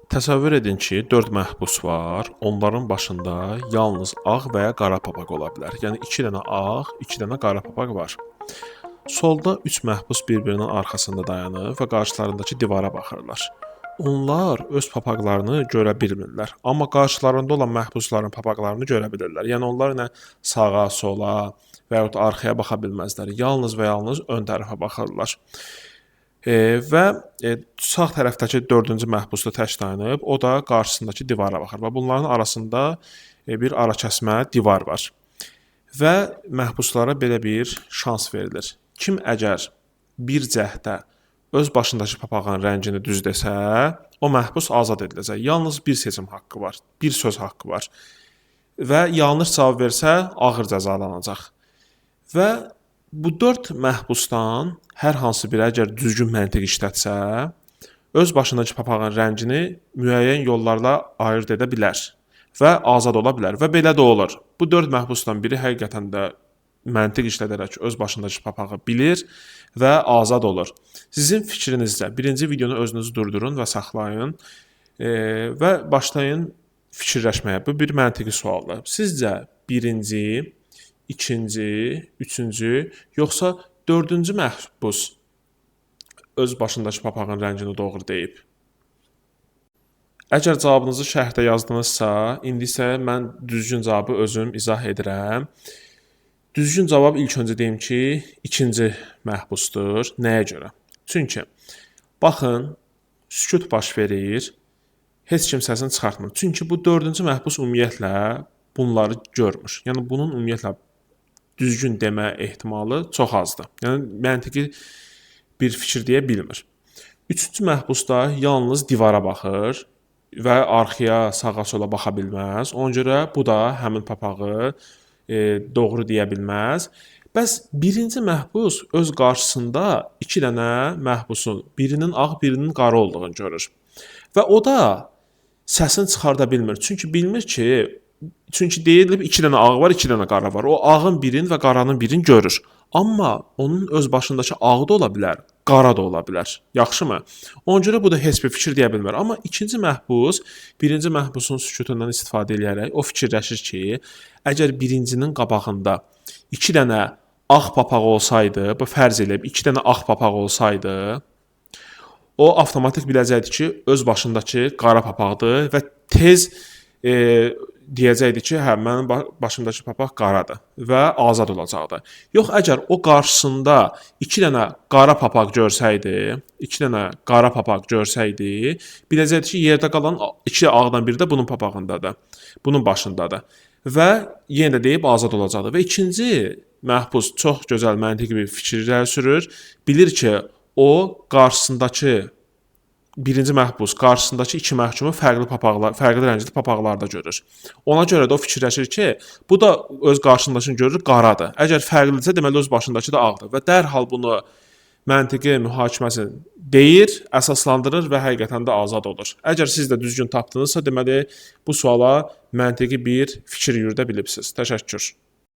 Təsəvvür edin ki, 4 məhbus var. Onların başında yalnız ağ və ya qara papaq ola bilər. Yəni 2 dənə ağ, 2 dənə qara papaq var. Solda 3 məhbus bir-birinin arxasında dayanıb və qarşılarındakı divara baxırlar. Onlar öz papaqlarını görə bilmirlər, amma qarşılarında olan məhbusların papaqlarını görə bilirlər. Yəni onlar nə sağa, sola və ya arxaya baxa bilməzlər. Yalnız və yalnız ön tərəfə baxırlar. Və sağ tərəfdəki 4-cü məhbus da tək dayanıb, o da qarşısındakı divara baxır və bunların arasında bir arakəsmə divar var. Və məhbuslara belə bir şans verilir. Kim əgər bir cəhdə öz başındakı papağın rəngini düz desə, o məhbus azad ediləcək. Yalnız bir seçim haqqı var, bir söz haqqı var. Və yanlış cavab versə, ağır cəzalanacaq. Və bu 4 məhbusdan hər hansı biri əgər düzgün məntiq işlətsə, öz başındakı papağın rəngini müəyyən yollarla ayırd edə bilər və azad ola bilər. Və belə də olur. Bu 4 məhbusdan biri həqiqətən də məntiq işlədərək öz başındakı papağı bilir və azad olur. Sizin fikrinizdə birinci videonu özünüz durdurun və saxlayın və başlayın fikirləşməyə. Bu bir məntiqi sualdır. Sizcə birinci, ikinci, üçüncü, yoxsa dördüncü məhbus öz başındakı papağın rəngini doğru deyib? Əgər cavabınızı şərhdə yazdınızsa, indi isə mən düzgün cavabı özüm izah edirəm. Düzgün cavab ilk öncə deyim ki, ikinci məhbusdur. Nəyə görə? Çünki, baxın, sükut baş verir, heç kim səsini çıxartmır. Çünki bu dördüncü məhbus ümumiyyətlə bunları görmür. Yəni, bunun ümumiyyətlə düzgün demə ehtimalı çox azdır. Yəni, məntiqi bir fikir deyə bilmir. Üçüncü məhbus da yalnız divara baxır və arxaya, sağa, sola baxa bilməz. Ona görə bu da həmin papağı doğru deyə bilməz. Bəs birinci məhbus öz qarşısında 2 dənə məhbusun, birinin ağ, birinin qara olduğunu görür. Və o da səsini çıxarda bilmir. Çünki bilmir ki, deyilib 2 dənə ağ var, 2 dənə qara var. O ağın birini və qaranın birini görür. Amma onun öz başındakı ağ da ola bilər, qara da ola bilər. Yaxşımı? Ona görə bu da heç bir fikir deyə bilmir. Amma ikinci məhbus birinci məhbusun sükutundan istifadə edərək o fikirləşir ki, əgər birincinin qabağında 2 dənə ağ papaq olsaydı, bu fərz edib 2 dənə ağ papaq olsaydı, o avtomatik biləcəkdi ki, öz başındakı qara papaqdır və tez deyəcəkdi ki, hə, mənim başımdakı papaq qaradır və azad olacaqdı. Yox, əgər o qarşısında 2 dənə qara papaq görsəydi, biləcəkdi ki, yerdə qalan 2 ağdan biri də bunun papağındadır, bunun başındadır və yenə də deyib azad olacaqdı. Və ikinci məhbus çox gözəl məntiqi bir fikirlər sürür, bilir ki, o qarşısındakı birinci məhbus qarşısındakı 2 məhkumu fərqli rəngli papaqlarda görür. Ona görə də o fikirləşir ki, bu da öz qarşısındakını görür, qaradır. Əgər fərqlidirsə, deməli öz başındakı da ağdır və dərhal bunu məntiqi mühakiməsini deyir, əsaslandırır və həqiqətən də azad olur. Əgər siz də düzgün tapdınızsa, deməli bu suala məntiqi bir fikir yürüdə bilibsiniz. Təşəkkür.